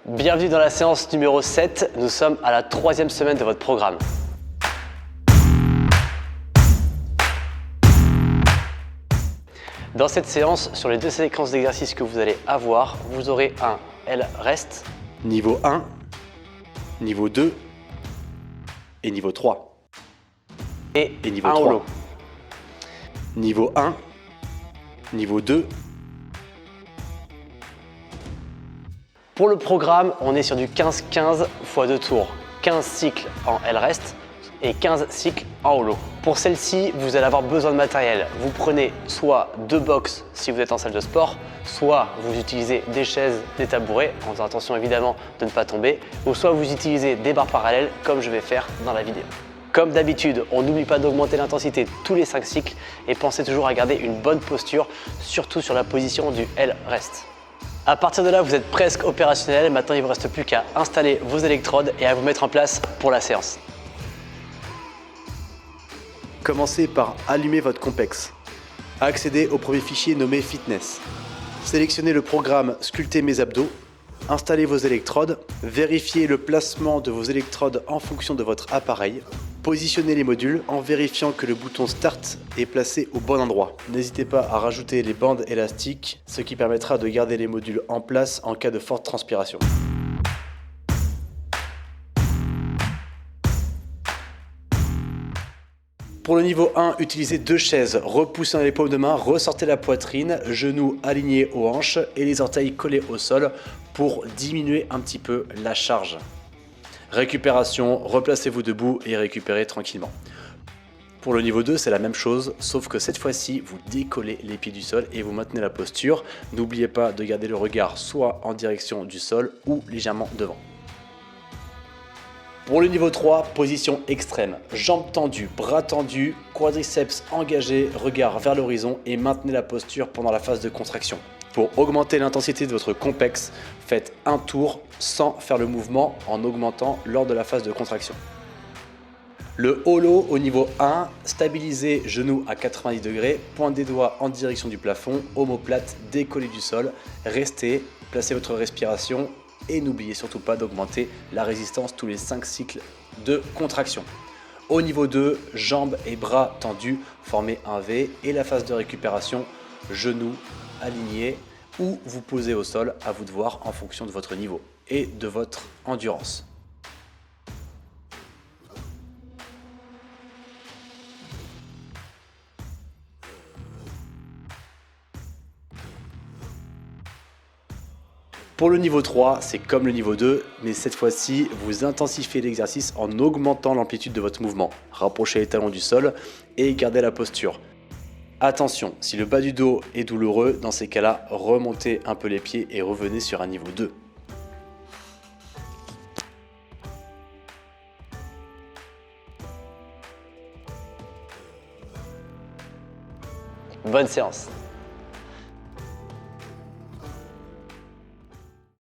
Bienvenue dans la séance numéro 7, nous sommes à la 3e semaine de votre programme. Dans cette séance, sur les 2 séquences d'exercices que vous allez avoir, vous aurez un L rest, Niveau 1, niveau 2 et niveau 3. et niveau un 3. holo. Niveau 1, niveau 2. Pour le programme, on est sur du 15-15 x 2 tours. 15 cycles en L rest et 15 cycles en holo. Pour celle-ci, vous allez avoir besoin de matériel. Vous prenez soit 2 box si vous êtes en salle de sport, soit vous utilisez des chaises, des tabourets, en faisant attention évidemment de ne pas tomber, ou soit vous utilisez des barres parallèles comme je vais faire dans la vidéo. Comme d'habitude, on n'oublie pas d'augmenter l'intensité tous les 5 cycles et pensez toujours à garder une bonne posture, surtout sur la position du L rest. À partir de là, vous êtes presque opérationnel. Maintenant, il ne vous reste plus qu'à installer vos électrodes et à vous mettre en place pour la séance. Commencez par allumer votre complexe. Accédez au premier fichier nommé Fitness. Sélectionnez le programme Sculpter mes abdos. Installez vos électrodes. Vérifiez le placement de vos électrodes en fonction de votre appareil. Positionnez les modules en vérifiant que le bouton Start est placé au bon endroit. N'hésitez pas à rajouter les bandes élastiques, ce qui permettra de garder les modules en place en cas de forte transpiration. Pour le niveau 1, utilisez 2 chaises, repoussez dans les paumes de main, ressortez la poitrine, genoux alignés aux hanches et les orteils collés au sol pour diminuer un petit peu la charge. Récupération, replacez-vous debout et récupérez tranquillement. Pour le niveau 2, c'est la même chose, sauf que cette fois-ci, vous décollez les pieds du sol et vous maintenez la posture. N'oubliez pas de garder le regard soit en direction du sol ou légèrement devant. Pour le niveau 3, position extrême. Jambes tendues, bras tendus, quadriceps engagés, regard vers l'horizon et maintenez la posture pendant la phase de contraction. Pour augmenter l'intensité de votre complexe, faites un tour sans faire le mouvement en augmentant lors de la phase de contraction. Le holo au niveau 1, stabilisez genoux à 90 degrés, pointe des doigts en direction du plafond, omoplate décollée du sol, restez, placez votre respiration et n'oubliez surtout pas d'augmenter la résistance tous les 5 cycles de contraction. Au niveau 2, jambes et bras tendus, formez un V et la phase de récupération, genoux alignés ou vous posez au sol, à vous de voir en fonction de votre niveau et de votre endurance. Pour le niveau 3, c'est comme le niveau 2, mais cette fois-ci, vous intensifiez l'exercice en augmentant l'amplitude de votre mouvement. Rapprochez les talons du sol et gardez la posture. Attention, si le bas du dos est douloureux, dans ces cas-là, remontez un peu les pieds et revenez sur un niveau 2. Bonne séance.